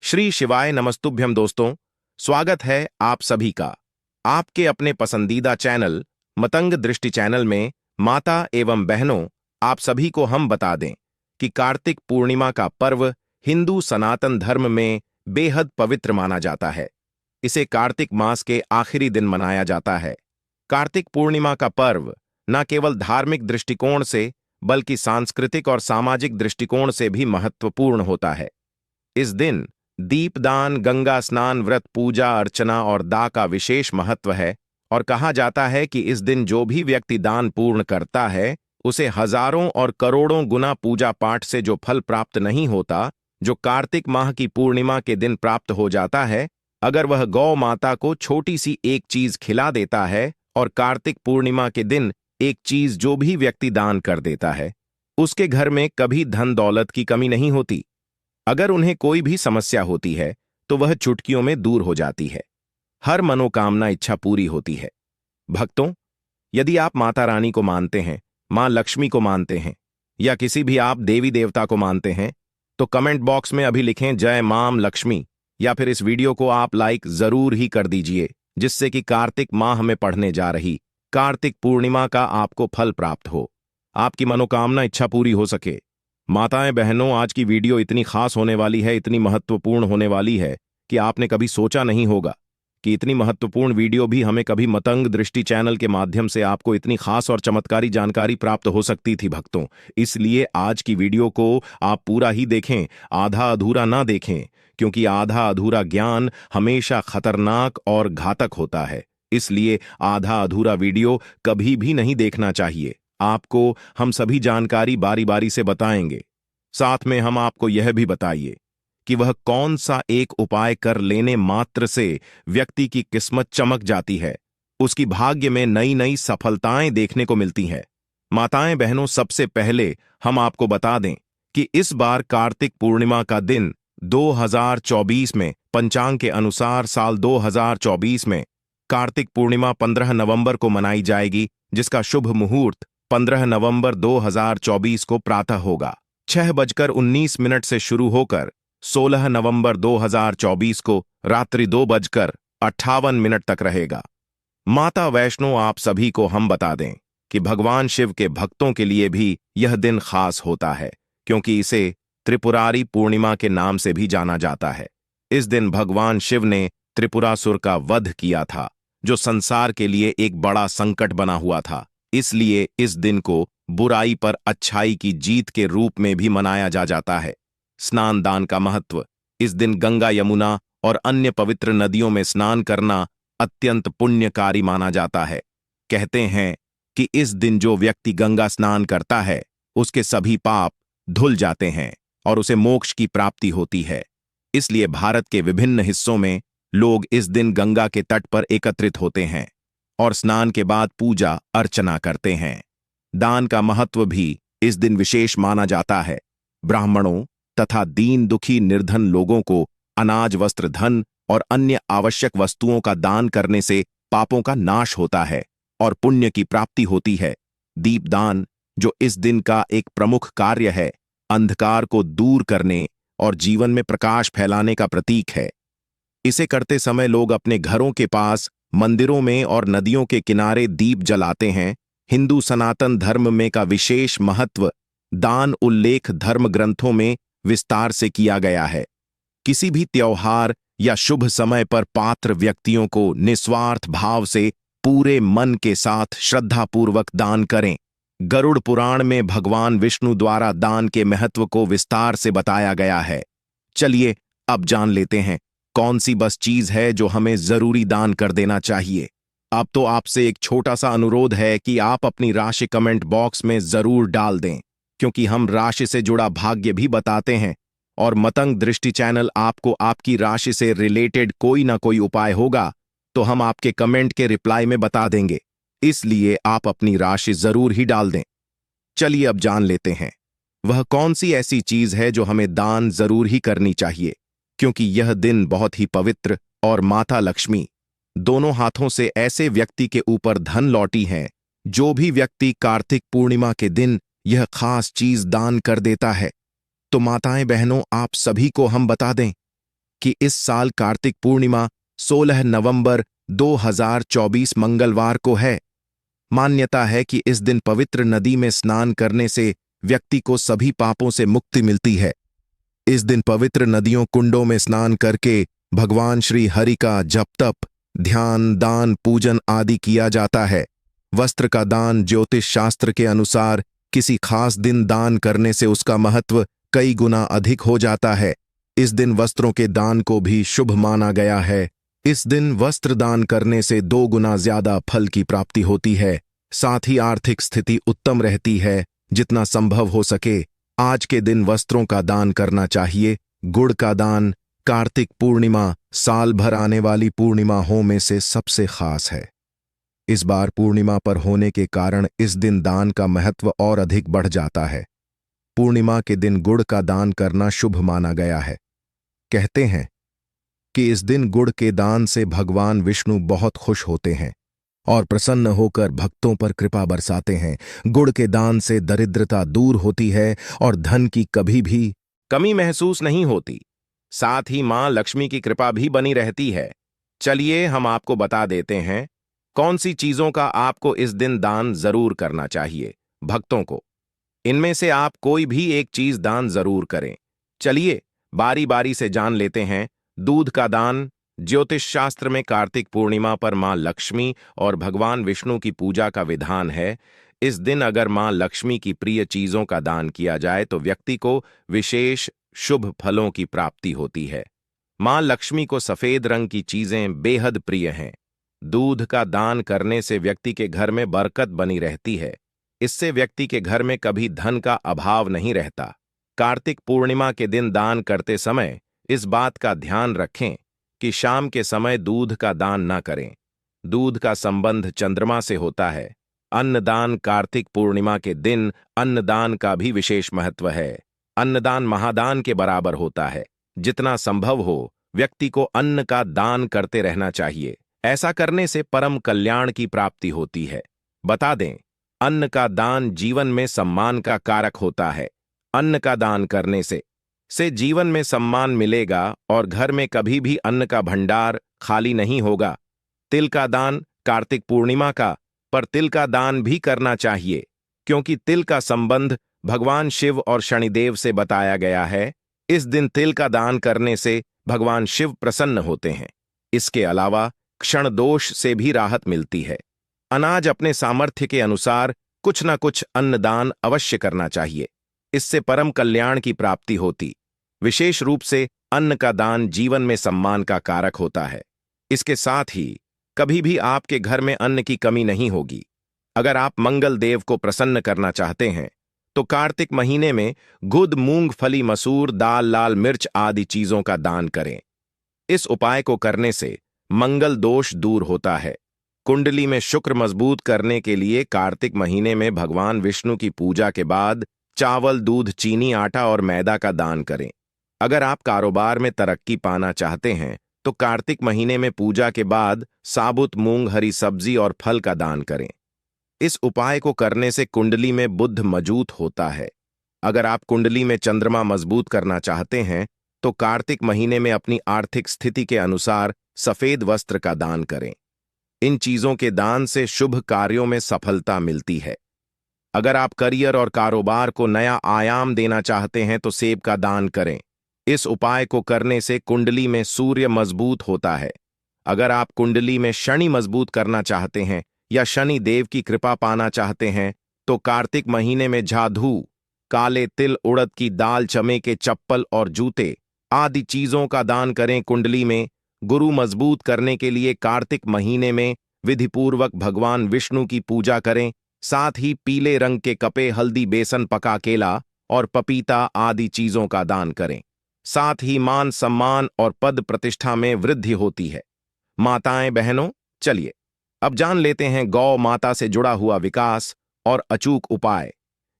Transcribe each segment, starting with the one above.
श्री शिवाय नमस्तुभ्यम दोस्तों, स्वागत है आप सभी का आपके अपने पसंदीदा चैनल मतंग दृष्टि चैनल में। माता एवं बहनों, आप सभी को हम बता दें कि कार्तिक पूर्णिमा का पर्व हिंदू सनातन धर्म में बेहद पवित्र माना जाता है। इसे कार्तिक मास के आखिरी दिन मनाया जाता है। कार्तिक पूर्णिमा का पर्व न केवल धार्मिक दृष्टिकोण से बल्कि सांस्कृतिक और सामाजिक दृष्टिकोण से भी महत्वपूर्ण होता है। इस दिन दीपदान, गंगा स्नान, व्रत, पूजा अर्चना और दान का विशेष महत्व है और कहा जाता है कि इस दिन जो भी व्यक्ति दान पूर्ण करता है उसे हजारों और करोड़ों गुना पूजा पाठ से जो फल प्राप्त नहीं होता, जो कार्तिक माह की पूर्णिमा के दिन प्राप्त हो जाता है, अगर वह गौ माता को छोटी सी एक चीज खिला देता है और कार्तिक पूर्णिमा के दिन एक चीज जो भी व्यक्ति दान कर देता है, उसके घर में कभी धन दौलत की कमी नहीं होती। अगर उन्हें कोई भी समस्या होती है तो वह चुटकियों में दूर हो जाती है। हर मनोकामना इच्छा पूरी होती है। भक्तों, यदि आप माता रानी को मानते हैं, मां लक्ष्मी को मानते हैं या किसी भी आप देवी देवता को मानते हैं तो कमेंट बॉक्स में अभी लिखें जय मां लक्ष्मी, या फिर इस वीडियो को आप लाइक जरूर ही कर दीजिए, जिससे कि कार्तिक माह में पढ़ने जा रही कार्तिक पूर्णिमा का आपको फल प्राप्त हो, आपकी मनोकामना इच्छा पूरी हो सके। माताएं बहनों, आज की वीडियो इतनी खास होने वाली है, इतनी महत्वपूर्ण होने वाली है कि आपने कभी सोचा नहीं होगा कि इतनी महत्वपूर्ण वीडियो भी हमें कभी मतंग दृष्टि चैनल के माध्यम से आपको इतनी खास और चमत्कारी जानकारी प्राप्त हो सकती थी। भक्तों, इसलिए आज की वीडियो को आप पूरा ही देखें, आधा अधूरा ना देखें, क्योंकि आधा अधूरा ज्ञान हमेशा खतरनाक और घातक होता है। इसलिए आधा अधूरा वीडियो कभी भी नहीं देखना चाहिए। आपको हम सभी जानकारी बारी बारी से बताएंगे। साथ में हम आपको यह भी बताइए कि वह कौन सा एक उपाय कर लेने मात्र से व्यक्ति की किस्मत चमक जाती है, उसकी भाग्य में नई नई सफलताएं देखने को मिलती हैं। माताएं बहनों, सबसे पहले हम आपको बता दें कि इस बार कार्तिक पूर्णिमा का दिन 2024 में पंचांग के अनुसार साल 2024 में कार्तिक पूर्णिमा 15 नवंबर को मनाई जाएगी, जिसका शुभ मुहूर्त 15 नवंबर 2024 को प्रातः होगा 6:19 से शुरू होकर 16 नवंबर 2024 को रात्रि 2:58 तक रहेगा। माता वैष्णो, आप सभी को हम बता दें कि भगवान शिव के भक्तों के लिए भी यह दिन खास होता है, क्योंकि इसे त्रिपुरारी पूर्णिमा के नाम से भी जाना जाता है। इस दिन भगवान शिव ने त्रिपुरासुर का वध किया था, जो संसार के लिए एक बड़ा संकट बना हुआ था। इसलिए इस दिन को बुराई पर अच्छाई की जीत के रूप में भी मनाया जाता है। स्नान दान का महत्व। इस दिन गंगा, यमुना और अन्य पवित्र नदियों में स्नान करना अत्यंत पुण्यकारी माना जाता है। कहते हैं कि इस दिन जो व्यक्ति गंगा स्नान करता है उसके सभी पाप धुल जाते हैं और उसे मोक्ष की प्राप्ति होती है। इसलिए भारत के विभिन्न हिस्सों में लोग इस दिन गंगा के तट पर एकत्रित होते हैं और स्नान के बाद पूजा अर्चना करते हैं। दान का महत्व भी इस दिन विशेष माना जाता है। ब्राह्मणों तथा दीन दुखी निर्धन लोगों को अनाज, वस्त्र, धन और अन्य आवश्यक वस्तुओं का दान करने से पापों का नाश होता है और पुण्य की प्राप्ति होती है। दीपदान, जो इस दिन का एक प्रमुख कार्य है, अंधकार को दूर करने और जीवन में प्रकाश फैलाने का प्रतीक है। इसे करते समय लोग अपने घरों के पास, मंदिरों में और नदियों के किनारे दीप जलाते हैं। हिंदू सनातन धर्म में का विशेष महत्व दान उल्लेख धर्म ग्रंथों में विस्तार से किया गया है। किसी भी त्योहार या शुभ समय पर पात्र व्यक्तियों को निस्वार्थ भाव से पूरे मन के साथ श्रद्धापूर्वक दान करें। गरुड़ पुराण में भगवान विष्णु द्वारा दान के महत्व को विस्तार से बताया गया है। चलिए अब जान लेते हैं कौन सी बस चीज है जो हमें जरूरी दान कर देना चाहिए। अब तो आपसे एक छोटा सा अनुरोध है कि आप अपनी राशि कमेंट बॉक्स में जरूर डाल दें, क्योंकि हम राशि से जुड़ा भाग्य भी बताते हैं और मतंग दृष्टि चैनल आपको आपकी राशि से रिलेटेड कोई ना कोई उपाय होगा तो हम आपके कमेंट के रिप्लाई में बता देंगे। इसलिए आप अपनी राशि जरूर ही डाल दें। चलिए अब जान लेते हैं वह कौन सी ऐसी चीज है जो हमें दान जरूर ही करनी चाहिए, क्योंकि यह दिन बहुत ही पवित्र और माता लक्ष्मी दोनों हाथों से ऐसे व्यक्ति के ऊपर धन लौटी है जो भी व्यक्ति कार्तिक पूर्णिमा के दिन यह खास चीज दान कर देता है। तो माताएं बहनों, आप सभी को हम बता दें कि इस साल कार्तिक पूर्णिमा 16 नवंबर 2024 मंगलवार को है। मान्यता है कि इस दिन पवित्र नदी में स्नान करने से व्यक्ति को सभी पापों से मुक्ति मिलती है। इस दिन पवित्र नदियों कुंडों में स्नान करके भगवान श्री हरि का जप तप, ध्यान, दान, पूजन आदि किया जाता है। वस्त्र का दान ज्योतिष शास्त्र के अनुसार किसी खास दिन दान करने से उसका महत्व कई गुना अधिक हो जाता है। इस दिन वस्त्रों के दान को भी शुभ माना गया है। इस दिन वस्त्र दान करने से 2 गुना ज्यादा फल की प्राप्ति होती है। साथ ही आर्थिक स्थिति उत्तम रहती है। जितना संभव हो सके आज के दिन वस्त्रों का दान करना चाहिए। गुड़ का दान कार्तिक पूर्णिमा साल भर आने वाली पूर्णिमाओं में से सबसे खास है। इस बार पूर्णिमा पर होने के कारण इस दिन दान का महत्व और अधिक बढ़ जाता है। पूर्णिमा के दिन गुड़ का दान करना शुभ माना गया है। कहते हैं कि इस दिन गुड़ के दान से भगवान विष्णु बहुत खुश होते हैं और प्रसन्न होकर भक्तों पर कृपा बरसाते हैं। गुड़ के दान से दरिद्रता दूर होती है और धन की कभी भी कमी महसूस नहीं होती। साथ ही मां लक्ष्मी की कृपा भी बनी रहती है। चलिए हम आपको बता देते हैं कौन सी चीजों का आपको इस दिन दान जरूर करना चाहिए भक्तों को। इनमें से आप कोई भी एक चीज दान जरूर करें। चलिए बारी बारी से जान लेते हैं। दूध का दान ज्योतिष शास्त्र में कार्तिक पूर्णिमा पर मां लक्ष्मी और भगवान विष्णु की पूजा का विधान है। इस दिन अगर मां लक्ष्मी की प्रिय चीजों का दान किया जाए तो व्यक्ति को विशेष शुभ फलों की प्राप्ति होती है। मां लक्ष्मी को सफेद रंग की चीजें बेहद प्रिय हैं। दूध का दान करने से व्यक्ति के घर में बरकत बनी रहती है। इससे व्यक्ति के घर में कभी धन का अभाव नहीं रहता। कार्तिक पूर्णिमा के दिन दान करते समय इस बात का ध्यान रखें कि शाम के समय दूध का दान न करें। दूध का संबंध चंद्रमा से होता है। अन्नदान कार्तिक पूर्णिमा के दिन अन्नदान का भी विशेष महत्व है। अन्नदान महादान के बराबर होता है। जितना संभव हो व्यक्ति को अन्न का दान करते रहना चाहिए। ऐसा करने से परम कल्याण की प्राप्ति होती है। बता दें, अन्न का दान जीवन में सम्मान का कारक होता है। अन्न का दान करने से जीवन में सम्मान मिलेगा और घर में कभी भी अन्न का भंडार खाली नहीं होगा। तिल का दान कार्तिक पूर्णिमा का पर तिल का दान भी करना चाहिए क्योंकि तिल का संबंध भगवान शिव और शनिदेव से बताया गया है। इस दिन तिल का दान करने से भगवान शिव प्रसन्न होते हैं। इसके अलावा क्षण दोष से भी राहत मिलती है। अनाज अपने सामर्थ्य के अनुसार कुछ न कुछ अन्नदान अवश्य करना चाहिए। इससे परम कल्याण की प्राप्ति होती। विशेष रूप से अन्न का दान जीवन में सम्मान का कारक होता है। इसके साथ ही कभी भी आपके घर में अन्न की कमी नहीं होगी। अगर आप मंगल देव को प्रसन्न करना चाहते हैं तो कार्तिक महीने में गुड़, मूंगफली, मसूर दाल, लाल मिर्च आदि चीजों का दान करें। इस उपाय को करने से मंगल दोष दूर होता है। कुंडली में शुक्र मजबूत करने के लिए कार्तिक महीने में भगवान विष्णु की पूजा के बाद चावल, दूध, चीनी, आटा और मैदा का दान करें। अगर आप कारोबार में तरक्की पाना चाहते हैं तो कार्तिक महीने में पूजा के बाद साबुत मूंग, हरी सब्जी और फल का दान करें। इस उपाय को करने से कुंडली में बुध मजबूत होता है। अगर आप कुंडली में चंद्रमा मजबूत करना चाहते हैं तो कार्तिक महीने में अपनी आर्थिक स्थिति के अनुसार सफेद वस्त्र का दान करें। इन चीजों के दान से शुभ कार्यों में सफलता मिलती है। अगर आप करियर और कारोबार को नया आयाम देना चाहते हैं तो सेब का दान करें। इस उपाय को करने से कुंडली में सूर्य मजबूत होता है। अगर आप कुंडली में शनि मजबूत करना चाहते हैं या शनि देव की कृपा पाना चाहते हैं तो कार्तिक महीने में जादू, काले तिल, उड़द की दाल, चमे के चप्पल और जूते आदि चीजों का दान करें। कुंडली में गुरु मजबूत करने के लिए कार्तिक महीने में विधिपूर्वक भगवान विष्णु की पूजा करें। साथ ही पीले रंग के कपे, हल्दी, बेसन, पका केला और पपीता आदि चीजों का दान करें। साथ ही मान सम्मान और पद प्रतिष्ठा में वृद्धि होती है। माताएं बहनों, चलिए अब जान लेते हैं गौ माता से जुड़ा हुआ विकास और अचूक उपाय,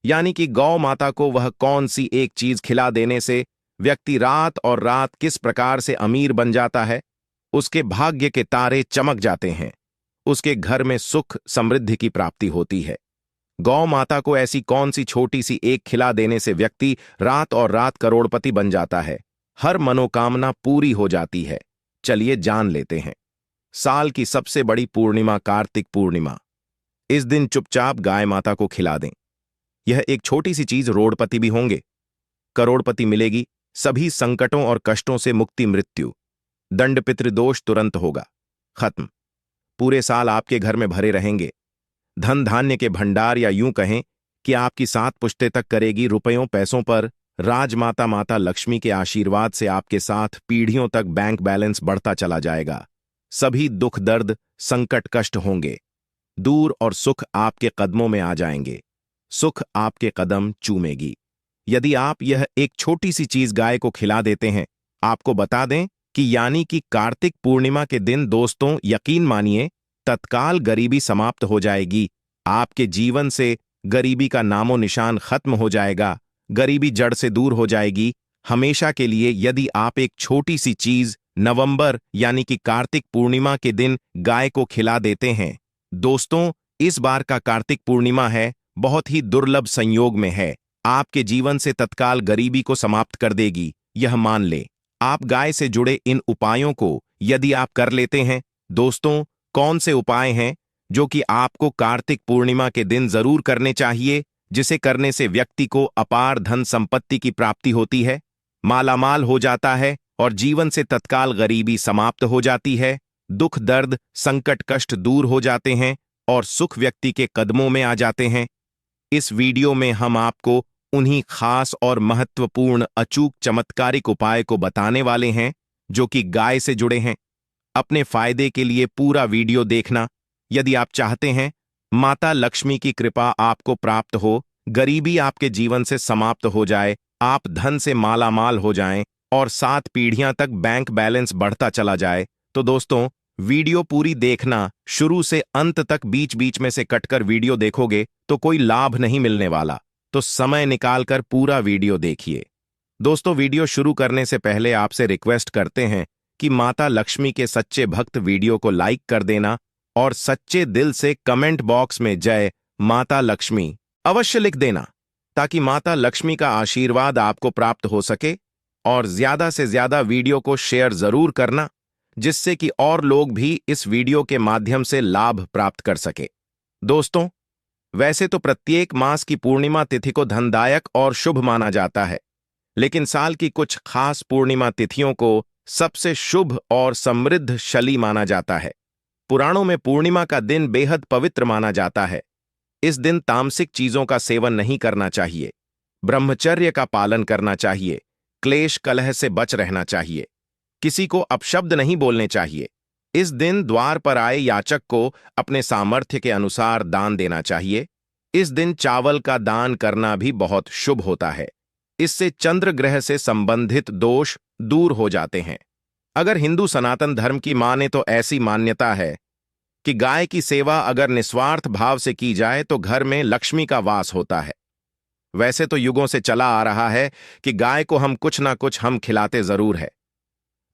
यानी कि गौ माता को वह कौन सी एक चीज खिला देने से व्यक्ति रात और रात किस प्रकार से अमीर बन जाता है, उसके भाग्य के तारे चमक जाते हैं, उसके घर में सुख समृद्धि की प्राप्ति होती है। गौ माता को ऐसी कौन सी छोटी सी एक खिला देने से व्यक्ति रात और रात करोड़पति बन जाता है। हर मनोकामना पूरी हो जाती है। चलिए जान लेते हैं। साल की सबसे बड़ी पूर्णिमा कार्तिक पूर्णिमा। इस दिन चुपचाप गाय माता को खिला दें। यह एक छोटी सी चीज, रोडपति भी होंगे, करोड़पति मिलेगी, सभी संकटों और कष्टों से मुक्ति, मृत्यु, दंड, पितृदोष तुरंत होगा खत्म। पूरे साल आपके घर में भरे रहेंगे धन धान्य के भंडार, या यूं कहें कि आपकी 7 पुश्ते तक करेगी रुपयों पैसों पर राजमाता माता लक्ष्मी के आशीर्वाद से आपके साथ पीढ़ियों तक बैंक बैलेंस बढ़ता चला जाएगा। सभी दुख दर्द संकट कष्ट होंगे दूर और सुख आपके कदमों में आ जाएंगे। सुख आपके कदम चूमेगी यदि आप यह एक छोटी सी चीज गाय को खिला देते हैं। आपको बता दें कि यानी कि कार्तिक पूर्णिमा के दिन दोस्तों, यकीन मानिए, तत्काल गरीबी समाप्त हो जाएगी। आपके जीवन से गरीबी का नामो निशान खत्म हो जाएगा। गरीबी जड़ से दूर हो जाएगी हमेशा के लिए यदि आप एक छोटी सी चीज नवंबर यानी कि कार्तिक पूर्णिमा के दिन गाय को खिला देते हैं। दोस्तों, इस बार का कार्तिक पूर्णिमा है, बहुत ही दुर्लभ संयोग में है। आपके जीवन से तत्काल गरीबी को समाप्त कर देगी, यह मान ले। आप गाय से जुड़े इन उपायों को यदि आप कर लेते हैं। दोस्तों, कौन से उपाय हैं जो कि आपको कार्तिक पूर्णिमा के दिन जरूर करने चाहिए, जिसे करने से व्यक्ति को अपार धन संपत्ति की प्राप्ति होती है, मालामाल हो जाता है और जीवन से तत्काल गरीबी समाप्त हो जाती है, दुख दर्द संकट कष्ट दूर हो जाते हैं और सुख व्यक्ति के कदमों में आ जाते हैं। इस वीडियो में हम आपको उन्हीं खास और महत्वपूर्ण अचूक चमत्कारिक उपाय को बताने वाले हैं जो कि गाय से जुड़े हैं। अपने फायदे के लिए पूरा वीडियो देखना। यदि आप चाहते हैं माता लक्ष्मी की कृपा आपको प्राप्त हो, गरीबी आपके जीवन से समाप्त हो जाए, आप धन से मालामाल हो जाएं और 7 पीढ़ियां तक बैंक बैलेंस बढ़ता चला जाए, तो दोस्तों वीडियो पूरी देखना। शुरू से अंत तक बीच बीच में से कटकर वीडियो देखोगे तो कोई लाभ नहीं मिलने वाला, तो समय निकालकर पूरा वीडियो देखिए। दोस्तों, वीडियो शुरू करने से पहले आपसे रिक्वेस्ट करते हैं कि माता लक्ष्मी के सच्चे भक्त वीडियो को लाइक कर देना और सच्चे दिल से कमेंट बॉक्स में जय माता लक्ष्मी अवश्य लिख देना, ताकि माता लक्ष्मी का आशीर्वाद आपको प्राप्त हो सके। और ज्यादा से ज्यादा वीडियो को शेयर जरूर करना, जिससे कि और लोग भी इस वीडियो के माध्यम से लाभ प्राप्त कर सके। दोस्तों, वैसे तो प्रत्येक मास की पूर्णिमा तिथि को धनदायक और शुभ माना जाता है, लेकिन साल की कुछ खास पूर्णिमा तिथियों को सबसे शुभ और समृद्धशाली माना जाता है। पुराणों में पूर्णिमा का दिन बेहद पवित्र माना जाता है। इस दिन तामसिक चीजों का सेवन नहीं करना चाहिए, ब्रह्मचर्य का पालन करना चाहिए, क्लेश कलह से बच रहना चाहिए, किसी को अपशब्द नहीं बोलने चाहिए। इस दिन द्वार पर आए याचक को अपने सामर्थ्य के अनुसार दान देना चाहिए। इस दिन चावल का दान करना भी बहुत शुभ होता है। इससे चंद्र ग्रह से संबंधित दोष दूर हो जाते हैं। अगर हिंदू सनातन धर्म की माने तो ऐसी मान्यता है कि गाय की सेवा अगर निस्वार्थ भाव से की जाए तो घर में लक्ष्मी का वास होता है। वैसे तो युगों से चला आ रहा है कि गाय को हम कुछ ना कुछ हम खिलाते जरूर है।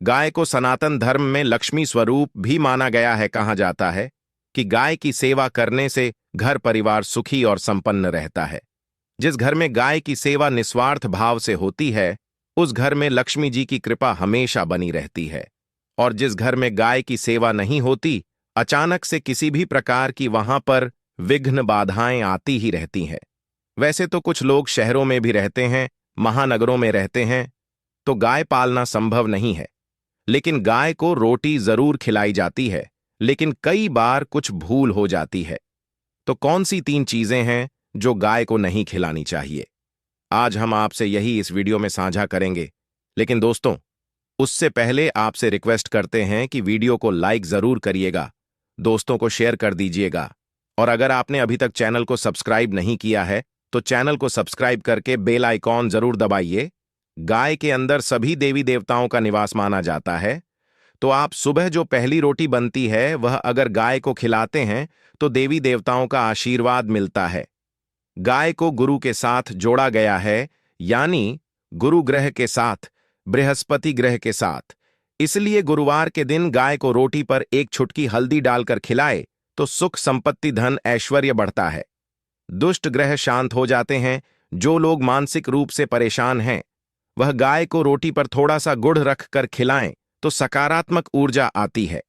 गाय को सनातन धर्म में लक्ष्मी स्वरूप भी माना गया है। कहा जाता है कि गाय की सेवा करने से घर परिवार सुखी और संपन्न रहता है। जिस घर में गाय की सेवा निस्वार्थ भाव से होती है, उस घर में लक्ष्मी जी की कृपा हमेशा बनी रहती है। और जिस घर में गाय की सेवा नहीं होती, अचानक से किसी भी प्रकार की वहां पर विघ्न बाधाएं आती ही रहती हैं। वैसे तो कुछ लोग शहरों में भी रहते हैं, महानगरों में रहते हैं, तो गाय पालना संभव नहीं है। लेकिन गाय को रोटी जरूर खिलाई जाती है, लेकिन कई बार कुछ भूल हो जाती है। तो कौन सी 3 चीजें हैं जो गाय को नहीं खिलानी चाहिए? आज हम आपसे यही इस वीडियो में साझा करेंगे। लेकिन दोस्तों, उससे पहले आपसे रिक्वेस्ट करते हैं कि वीडियो को लाइक जरूर करिएगा, दोस्तों को शेयर कर दीजिएगा, और अगर आपने अभी तक चैनल को सब्सक्राइब नहीं किया है तो चैनल को सब्सक्राइब करके बेल आइकॉन जरूर दबाइए। गाय के अंदर सभी देवी देवताओं का निवास माना जाता है, तो आप सुबह जो पहली रोटी बनती है वह अगर गाय को खिलाते हैं तो देवी देवताओं का आशीर्वाद मिलता है। गाय को गुरु के साथ जोड़ा गया है, यानी गुरु ग्रह के साथ, बृहस्पति ग्रह के साथ। इसलिए गुरुवार के दिन गाय को रोटी पर एक चुटकी हल्दी डालकर खिलाए तो सुख संपत्ति धन ऐश्वर्य बढ़ता है। दुष्ट ग्रह शांत हो जाते हैं। जो लोग मानसिक रूप से परेशान हैं वह गाय को रोटी पर थोड़ा सा गुड़ रख कर खिलाएं तो सकारात्मक ऊर्जा आती है,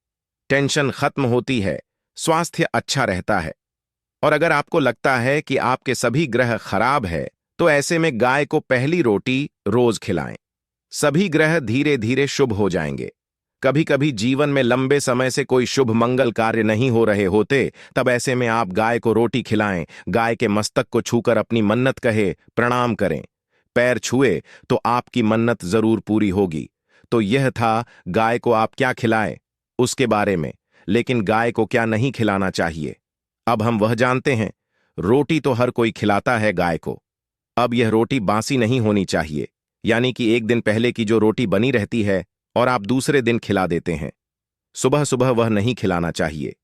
टेंशन खत्म होती है, स्वास्थ्य अच्छा रहता है। और अगर आपको लगता है कि आपके सभी ग्रह खराब है, तो ऐसे में गाय को पहली रोटी रोज खिलाएं। सभी ग्रह धीरे धीरे शुभ हो जाएंगे। कभी कभी जीवन में लंबे समय से कोई शुभ मंगल कार्य नहीं हो रहे होते, तब ऐसे में आप गाय को रोटी खिलाएं, गाय के मस्तक को छूकर अपनी मन्नत कहे, प्रणाम करें। पैर छुए तो आपकी मन्नत जरूर पूरी होगी। तो यह था गाय को आप क्या खिलाएं उसके बारे में, लेकिन गाय को क्या नहीं खिलाना चाहिए, अब हम वह जानते हैं। रोटी तो हर कोई खिलाता है गाय को। अब यह रोटी बासी नहीं होनी चाहिए, यानी कि एक दिन पहले की जो रोटी बनी रहती है और आप दूसरे दिन खिला देते हैं। सुबह सुबह वह नहीं खिलाना चाहिए।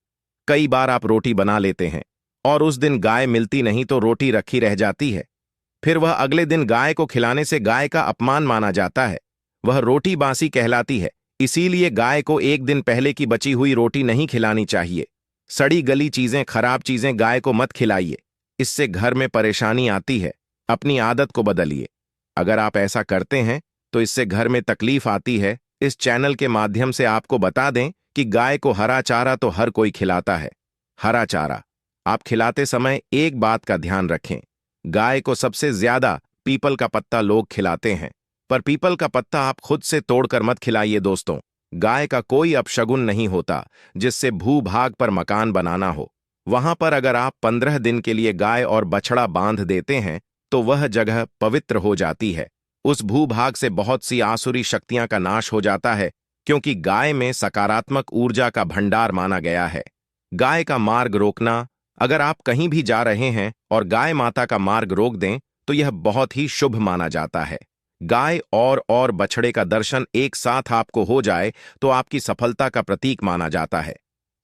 कई बार आप रोटी बना लेते हैं और उस दिन गाय मिलती नहीं तो रोटी रखी रह जाती है। फिर वह अगले दिन गाय को खिलाने से गाय का अपमान माना जाता है। वह रोटी बासी कहलाती है। इसीलिए गाय को एक दिन पहले की बची हुई रोटी नहीं खिलानी चाहिए। सड़ी गली चीजें, खराब चीजें गाय को मत खिलाइए, इससे घर में परेशानी आती है। अपनी आदत को बदलिए। अगर आप ऐसा करते हैं तो इससे घर में तकलीफ आती है। इस चैनल के माध्यम से आपको बता दें कि गाय को हरा चारा तो हर कोई खिलाता है। हरा चारा आप खिलाते समय एक बात का ध्यान रखें, गाय को सबसे ज्यादा पीपल का पत्ता लोग खिलाते हैं, पर पीपल का पत्ता आप खुद से तोड़कर मत खिलाइए दोस्तों। गाय का कोई अपशगुन नहीं होता जिससे भूभाग पर मकान बनाना हो। वहां पर अगर आप 15 दिन के लिए गाय और बछड़ा बांध देते हैं तो वह जगह पवित्र हो जाती है। उस भूभाग से बहुत सी आसुरी शक्तियां का नाश हो जाता है, क्योंकि गाय में सकारात्मक ऊर्जा का भंडार माना गया है। गाय का मार्ग रोकना, अगर आप कहीं भी जा रहे हैं और गाय माता का मार्ग रोक दें तो यह बहुत ही शुभ माना जाता है। गाय और बछड़े का दर्शन एक साथ आपको हो जाए तो आपकी सफलता का प्रतीक माना जाता है।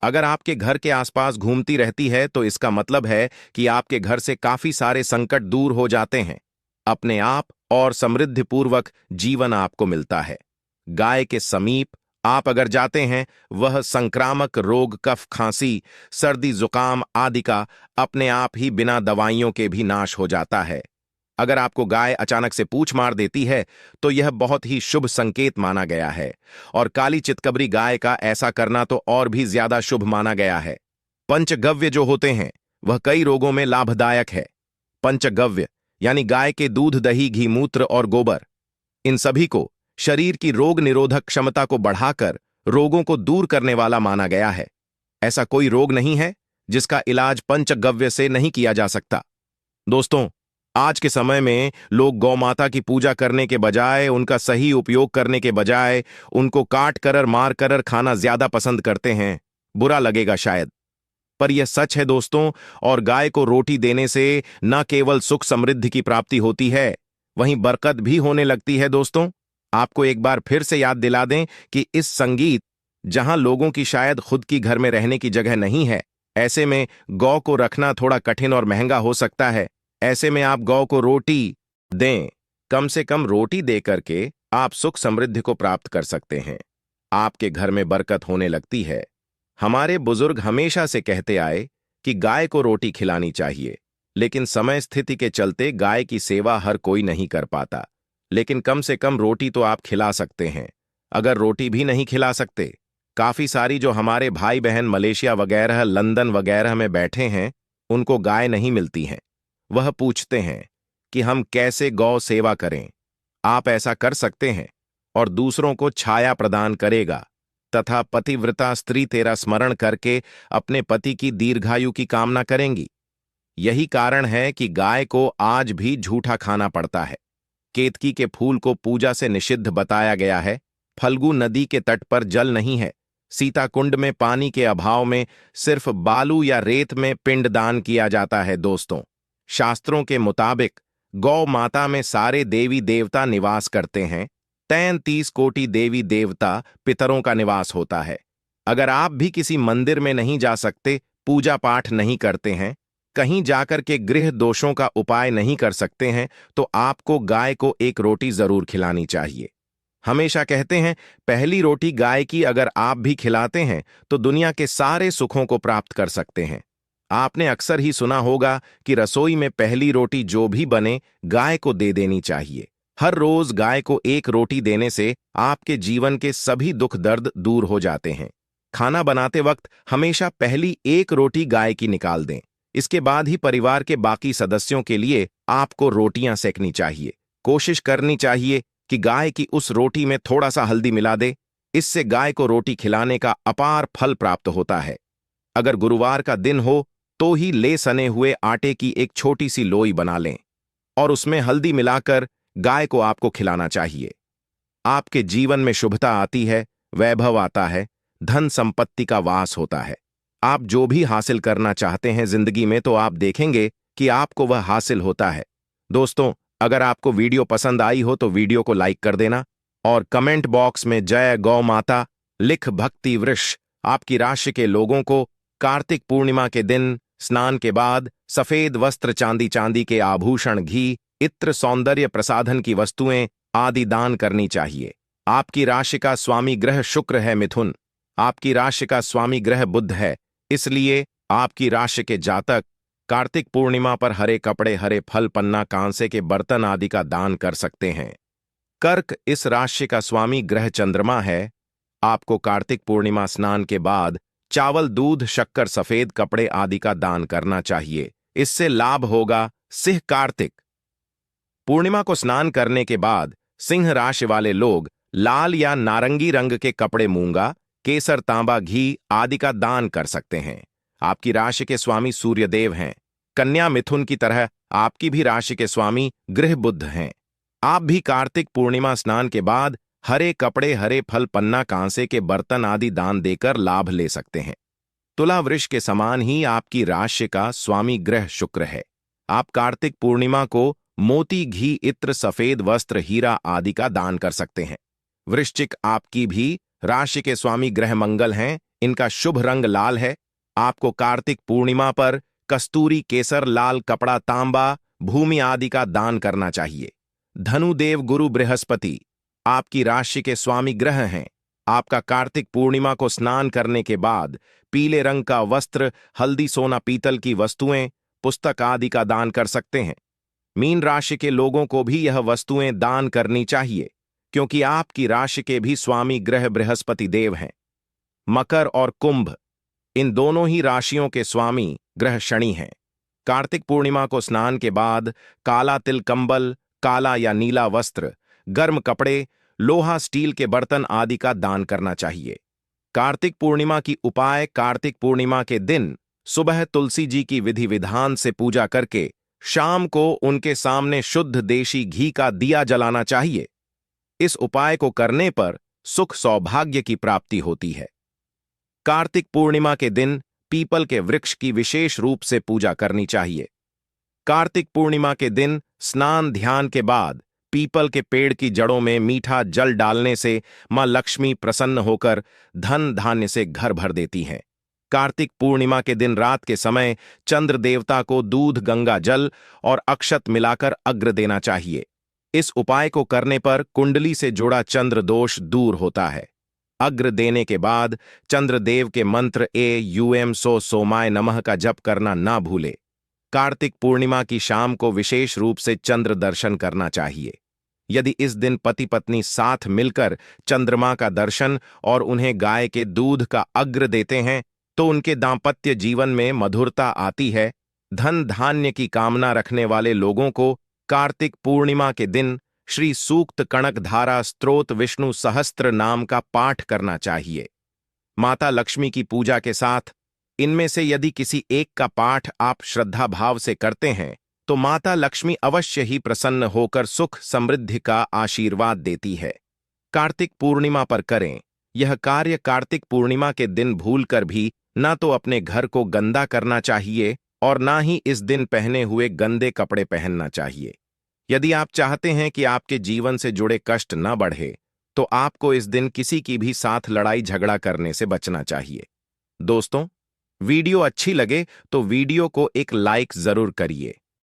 अगर आपके घर के आसपास घूमती रहती है तो इसका मतलब है कि आपके घर से काफी सारे संकट दूर हो जाते हैं। अपने आप और समृद्धिपूर्वक जीवन आपको मिलता है। गाय के समीप आप अगर जाते हैं, वह संक्रामक रोग, कफ, खांसी, सर्दी, जुकाम आदि का अपने आप ही बिना दवाइयों के भी नाश हो जाता है। अगर आपको गाय अचानक से पूंछ मार देती है तो यह बहुत ही शुभ संकेत माना गया है, और काली चितकबरी गाय का ऐसा करना तो और भी ज्यादा शुभ माना गया है। पंचगव्य जो होते हैं वह कई रोगों में लाभदायक है। पंचगव्य यानी गाय के दूध, दही, घी, मूत्र और गोबर, इन सभी को शरीर की रोग निरोधक क्षमता को बढ़ाकर रोगों को दूर करने वाला माना गया है। ऐसा कोई रोग नहीं है जिसका इलाज पंचगव्य से नहीं किया जा सकता। दोस्तों, आज के समय में लोग गौ माता की पूजा करने के बजाय, उनका सही उपयोग करने के बजाय उनको काट कर मार कर खाना ज्यादा पसंद करते हैं। बुरा लगेगा शायद, पर यह सच है दोस्तों। और गाय को रोटी देने से न केवल सुख समृद्धि की प्राप्ति होती है, वहीं बरकत भी होने लगती है। दोस्तों, आपको एक बार फिर से याद दिला दें कि इस संगीत, जहां लोगों की शायद खुद की घर में रहने की जगह नहीं है, ऐसे में गौ को रखना थोड़ा कठिन और महंगा हो सकता है। ऐसे में आप गौ को रोटी दें। कम से कम रोटी दे करके आप सुख समृद्धि को प्राप्त कर सकते हैं। आपके घर में बरकत होने लगती है। हमारे बुजुर्ग हमेशा से कहते आए कि गाय को रोटी खिलानी चाहिए, लेकिन समय स्थिति के चलते गाय की सेवा हर कोई नहीं कर पाता। लेकिन कम से कम रोटी तो आप खिला सकते हैं। अगर रोटी भी नहीं खिला सकते, काफी सारी जो हमारे भाई बहन मलेशिया वगैरह, लंदन वगैरह में बैठे हैं, उनको गाय नहीं मिलती हैं। वह पूछते हैं कि हम कैसे गौ सेवा करें। आप ऐसा कर सकते हैं और दूसरों को छाया प्रदान करेगा, तथा पतिव्रता स्त्री तेरा स्मरण करके अपने पति की दीर्घायु की कामना करेंगी। यही कारण है कि गाय को आज भी झूठा खाना पड़ता है। केतकी के फूल को पूजा से निषिद्ध बताया गया है। फल्गु नदी के तट पर जल नहीं है। सीताकुंड में पानी के अभाव में सिर्फ बालू या रेत में पिंडदान किया जाता है। दोस्तों, शास्त्रों के मुताबिक गौ माता में सारे देवी देवता निवास करते हैं। 33 कोटि देवी देवता पितरों का निवास होता है। अगर आप भी किसी मंदिर में नहीं जा सकते, पूजा पाठ नहीं करते हैं, कहीं जाकर के गृह दोषों का उपाय नहीं कर सकते हैं, तो आपको गाय को एक रोटी जरूर खिलानी चाहिए। हमेशा कहते हैं, पहली रोटी गाय की अगर आप भी खिलाते हैं तो दुनिया के सारे सुखों को प्राप्त कर सकते हैं। आपने अक्सर ही सुना होगा कि रसोई में पहली रोटी जो भी बने गाय को दे देनी चाहिए। हर रोज गाय को एक रोटी देने से आपके जीवन के सभी दुख दर्द दूर हो जाते हैं। खाना बनाते वक्त हमेशा पहली एक रोटी गाय की निकाल दें। इसके बाद ही परिवार के बाकी सदस्यों के लिए आपको रोटियां सेकनी चाहिए। कोशिश करनी चाहिए कि गाय की उस रोटी में थोड़ा सा हल्दी मिला दे। इससे गाय को रोटी खिलाने का अपार फल प्राप्त होता है। अगर गुरुवार का दिन हो तो ही ले सने हुए आटे की एक छोटी सी लोई बना लें और उसमें हल्दी मिलाकर गाय को आपको खिलाना चाहिए। आपके जीवन में शुभता आती है, वैभव आता है, धन संपत्ति का वास होता है। आप जो भी हासिल करना चाहते हैं जिंदगी में तो आप देखेंगे कि आपको वह हासिल होता है। दोस्तों, अगर आपको वीडियो पसंद आई हो तो वीडियो को लाइक कर देना और कमेंट बॉक्स में जय गौ माता लिख भक्ति वृष। आपकी राशि के लोगों को कार्तिक पूर्णिमा के दिन स्नान के बाद सफेद वस्त्र, चांदी चांदी के आभूषण, घी, इत्र, सौंदर्य प्रसाधन की वस्तुएं आदि दान करनी चाहिए। आपकी राशि का स्वामी ग्रह शुक्र है मिथुन। आपकी राशि का स्वामी ग्रह बुध है। इसलिए आपकी राशि के जातक कार्तिक पूर्णिमा पर हरे कपड़े, हरे फल, पन्ना, कांसे के बर्तन आदि का दान कर सकते हैं। कर्क इस राशि का स्वामी ग्रह चंद्रमा है। आपको कार्तिक पूर्णिमा स्नान के बाद चावल, दूध, शक्कर, सफेद कपड़े आदि का दान करना चाहिए। इससे लाभ होगा। सिंह कार्तिक पूर्णिमा को स्नान करने के बाद सिंह राशि वाले लोग लाल या नारंगी रंग के कपड़े, मूंगा, केसर, तांबा, घी आदि का दान कर सकते हैं। आपकी राशि के स्वामी सूर्यदेव हैं। कन्या मिथुन की तरह आपकी भी राशि के स्वामी ग्रह बुध हैं। आप भी कार्तिक पूर्णिमा स्नान के बाद हरे कपड़े, हरे फल, पन्ना, कांसे के बर्तन आदि दान देकर लाभ ले सकते हैं। तुला वृष के समान ही आपकी राशि का स्वामी ग्रह शुक्र है। आप कार्तिक पूर्णिमा को मोती, घी, इत्र, सफेद वस्त्र, हीरा आदि का दान कर सकते हैं। वृश्चिक आपकी भी राशि के स्वामी ग्रह मंगल हैं। इनका शुभ रंग लाल है। आपको कार्तिक पूर्णिमा पर कस्तूरी, केसर, लाल कपड़ा, तांबा, भूमि आदि का दान करना चाहिए। धनुदेव गुरु बृहस्पति आपकी राशि के स्वामी ग्रह हैं। आपका कार्तिक पूर्णिमा को स्नान करने के बाद पीले रंग का वस्त्र, हल्दी, सोना, पीतल की वस्तुएं, पुस्तक आदि का दान कर सकते हैं। मीन राशि के लोगों को भी यह वस्तुएं दान करनी चाहिए क्योंकि आपकी राशि के भी स्वामी ग्रह बृहस्पति देव हैं। मकर और कुंभ इन दोनों ही राशियों के स्वामी ग्रह शनि हैं। कार्तिक पूर्णिमा को स्नान के बाद काला तिल, कंबल, काला या नीला वस्त्र, गर्म कपड़े, लोहा, स्टील के बर्तन आदि का दान करना चाहिए। कार्तिक पूर्णिमा की उपाय: कार्तिक पूर्णिमा के दिन सुबह तुलसी जी की विधि विधान से पूजा करके शाम को उनके सामने शुद्ध देशी घी का दिया जलाना चाहिए। इस उपाय को करने पर सुख, सौभाग्य की प्राप्ति होती है। कार्तिक पूर्णिमा के दिन पीपल के वृक्ष की विशेष रूप से पूजा करनी चाहिए। कार्तिक पूर्णिमा के दिन स्नान ध्यान के बाद पीपल के पेड़ की जड़ों में मीठा जल डालने से मां लक्ष्मी प्रसन्न होकर धन धान्य से घर भर देती हैं। कार्तिक पूर्णिमा के दिन रात के समय चंद्र देवता को दूध, गंगा जल और अक्षत मिलाकर अर्घ्य देना चाहिए। इस उपाय को करने पर कुंडली से जुड़ा चंद्र दोष दूर होता है। अर्घ्य देने के बाद चंद्रदेव के मंत्र एयूएम सो सोमाय नमः का जप करना ना भूले। कार्तिक पूर्णिमा की शाम को विशेष रूप से चंद्र दर्शन करना चाहिए। यदि इस दिन पति पत्नी साथ मिलकर चंद्रमा का दर्शन और उन्हें गाय के दूध का अर्घ्य देते हैं तो उनके दांपत्य जीवन में मधुरता आती है। धन धान्य की कामना रखने वाले लोगों को कार्तिक पूर्णिमा के दिन श्री सूक्त कणक धारा स्तोत्र विष्णु सहस्त्र नाम का पाठ करना चाहिए। माता लक्ष्मी की पूजा के साथ इनमें से यदि किसी एक का पाठ आप श्रद्धा भाव से करते हैं तो माता लक्ष्मी अवश्य ही प्रसन्न होकर सुख समृद्धि का आशीर्वाद देती है। कार्तिक पूर्णिमा पर करें यह कार्य। कार्तिक पूर्णिमा के दिन भूलकर भी ना तो अपने घर को गंदा करना चाहिए और ना ही इस दिन पहने हुए गंदे कपड़े पहनना चाहिए। यदि आप चाहते हैं कि आपके जीवन से जुड़े कष्ट न बढ़े तो आपको इस दिन किसी की भी साथ लड़ाई झगड़ा करने से बचना चाहिए। दोस्तों, वीडियो अच्छी लगे तो वीडियो को एक लाइक जरूर करिए।